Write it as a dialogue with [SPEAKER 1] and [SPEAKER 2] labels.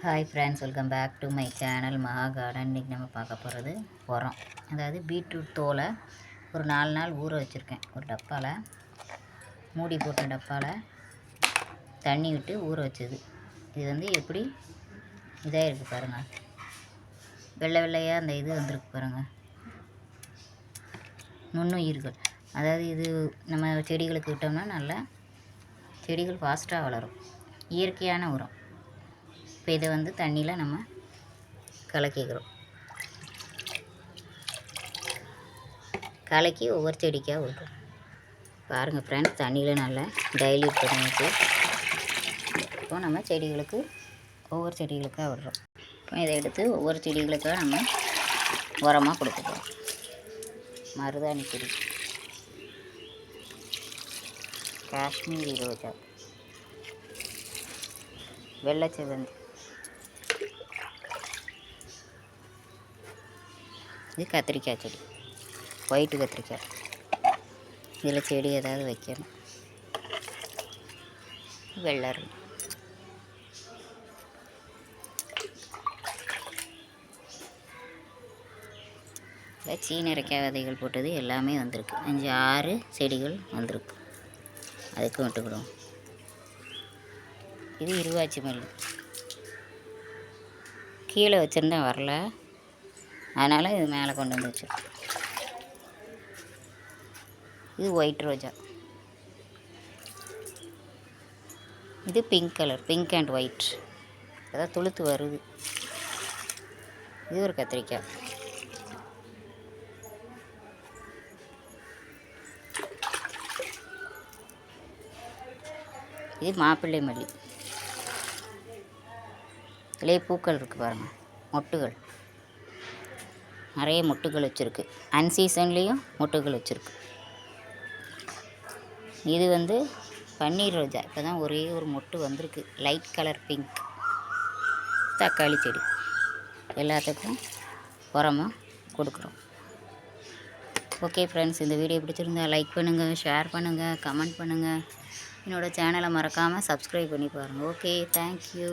[SPEAKER 1] Hi friends, welcome back to my channel Maha garden. இன்றைக்கி நம்ம பார்க்க போகிறது உரம். அதாவது பீட்ரூட் தோலை ஒரு 4 நாள் ஊற வச்சுருக்கேன். ஒரு டப்பாவில் மூடி போட்ட டப்பாவில் தண்ணி விட்டு ஊற வச்சது. இது வந்து எப்படி இதாக இருக்குது பாருங்கள். வெள்ளை வெள்ளையாக அந்த இது வந்திருக்கு பாருங்கள், நுண்ணுயிர்கள். அதாவது இது நம்ம செடிகளுக்கு விட்டோம்னா நல்லா செடிகள் ஃபாஸ்ட்டாக வளரும். இயற்கையான உரம். இப்போ இதை வந்து தண்ணியில் நம்ம கலக்கிக்கிறோம். கலக்கி ஒவ்வொரு செடிக்காக விடுறோம். பாருங்கள் ஃப்ரெண்ட்ஸ், தண்ணியில் நல்லா டைல்யூட் பண்ணிட்டு இப்போ நம்ம செடிகளுக்கு ஒவ்வொரு செடிகளுக்காக விடுறோம். இப்போ இதை எடுத்து ஒவ்வொரு செடிகளுக்காக நம்ம உரமாக கொடுக்க போகிறோம். மருதாணி செடி, காஷ்மீரி ரோஜா, வெள்ளை செவ்வந்தி, இது கத்திரிக்காய் செடி, ஒயிட்டு கத்திரிக்காய். இதில் செடி ஏதாவது வைக்கணும். வெள்ளரி, இல்லை சீனரைக்காய் விதைகள் போட்டது எல்லாமே வந்திருக்கு. 5-6 செடிகள் வந்திருக்கு. அதுக்கு விட்டுக்கிடுவோம். இது இருவாச்சி மல்லி, கீழே வச்சுருந்தேன் வரல, அதனால் இது மேலே கொண்டு வந்து வச்சுருக்கேன். இது ஒயிட் ரோஜா, இது pink colour, pink and white. அதான் துளுத்து வருது. இது ஒரு கத்திரிக்காய். இது மாப்பிள்ளை மல்லி. இலையே பூக்கள் இருக்குது பாருங்கள், மொட்டுகள், நிறைய மொட்டுகள் வச்சுருக்கு. அன்சீசன்லேயும் மொட்டுகள் வச்சுருக்கு. இது வந்து பன்னீர் ரோஜா. இப்போ தான் ஒரே ஒரு மொட்டு வந்திருக்கு, லைட் கலர் பிங்க். தக்காளி செடி. எல்லாத்துக்கும் உரமாக கொடுக்குறோம். ஓகே ஃப்ரெண்ட்ஸ், இந்த வீடியோ பிடிச்சிருந்தா லைக் பண்ணுங்கள், ஷேர் பண்ணுங்கள், கமெண்ட் பண்ணுங்கள். என்னோடய சேனலை மறக்காமல் சப்ஸ்கிரைப் பண்ணி பாருங்கள். Okay, thank you.